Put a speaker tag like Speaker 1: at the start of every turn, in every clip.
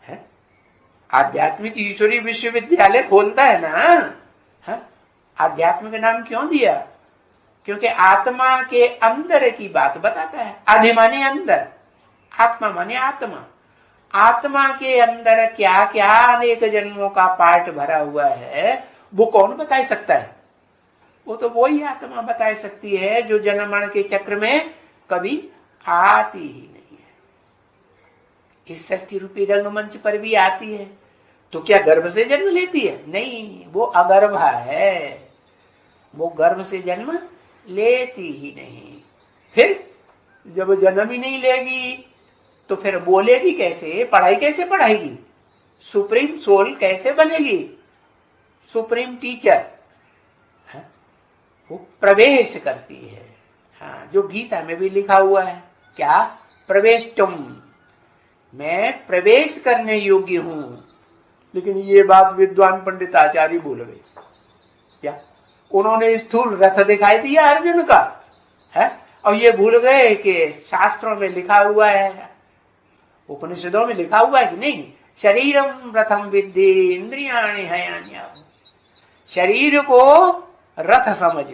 Speaker 1: है? आध्यात्मिक ईश्वरीय विश्वविद्यालय खोलता है ना, है? आध्यात्म का नाम क्यों दिया? क्योंकि आत्मा के अंदर की बात बताता है। आधि माने अंदर, आत्मा माने आत्मा। आत्मा के अंदर क्या क्या अनेक जन्मों का पार्ट भरा हुआ है, वो कौन बता सकता है? वो तो वही आत्मा बता सकती है जो जन्म मरण के चक्र में कभी आती ही नहीं है। इस शक्ति रूपी रंगमंच पर भी आती है तो क्या गर्भ से जन्म लेती है? नहीं, वो अगर्भा है, वो गर्भ से जन्म लेती ही नहीं। फिर जब जन्म ही नहीं लेगी तो फिर बोलेगी कैसे, पढ़ाई कैसे पढ़ाएगी, सुप्रीम सोल कैसे बनेगी, सुप्रीम टीचर? वो प्रवेश करती है। हाँ, जो गीता में भी लिखा हुआ है, क्या? प्रवेश तुम, मैं प्रवेश करने योग्य हूं। लेकिन ये बात विद्वान पंडित आचार्य भूल गए। क्या? उन्होंने स्थूल रथ दिखाई दिया अर्जुन का, है, और ये भूल गए कि शास्त्रों में लिखा हुआ है, उपनिषदों में लिखा हुआ है कि नहीं, शरीरम रथम विद्धि इंद्रियाणि हयान्या। शरीर को रथ समझ।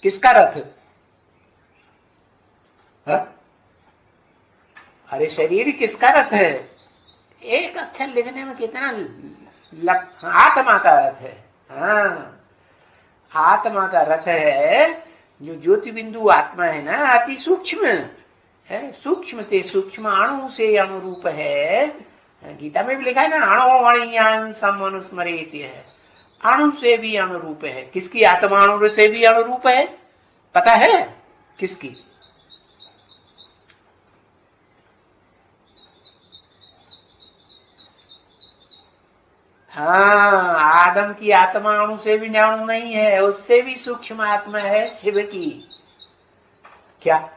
Speaker 1: किसका रथ? है? अरे शरीर किसका रथ है? एक अक्षर लिखने में कितना आत्मा का रथ है। हाँ, आत्मा का रथ है। जो ज्योति बिंदु आत्मा है ना, अति सूक्ष्म है, सूक्ष्म ते सूक्ष्म अणु से अनुरूप है। गीता में भी लिखा है ना, अणु अणियान समनुस्मरेत है, अणु से भी अनुरूप है। किसकी आत्मा अणु से भी अनुरूप है? पता है किसकी? हाँ, आदम की आत्मा अणु से भी अणु नहीं है, उससे भी सूक्ष्म आत्मा है शिव की। क्या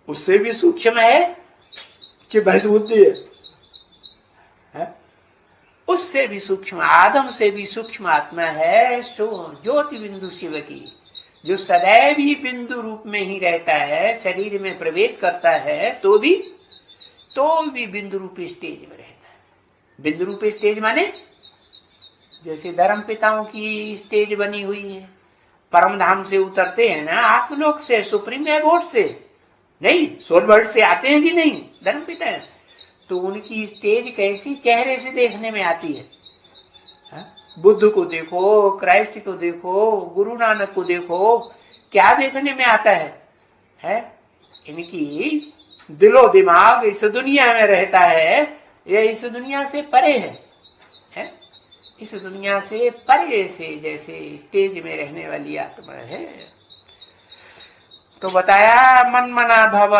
Speaker 1: उससे भी सूक्ष्म है कि भैंस बुद्धि है? उससे भी सूक्ष्म, आदम से भी सूक्ष्म आत्मा है ज्योति बिंदु शिव की, जो सदैव ही बिंदु रूप में ही रहता है। शरीर में प्रवेश करता है तो भी बिंदु रूपी स्टेज में रहता है। बिंदु रूपी स्टेज माने जैसे धर्म पिताओं की स्टेज बनी हुई है, परम धाम से उतरते हैं ना, आत्मलोक से, सुप्रीम एबोर्ड से नहीं, सोलवर्ड से आते हैं कि नहीं धर्म पिता है, तो उनकी स्टेज कैसी चेहरे से देखने में आती है। बुद्ध को देखो, क्राइस्ट को देखो, गुरु नानक को देखो, क्या देखने में आता है? इनकी दिलो दिमाग इस दुनिया में रहता है, यह इस दुनिया से परे है? इस दुनिया से परे से जैसे स्टेज में रहने वाली आत्मा है। तो बताया मन मना भव।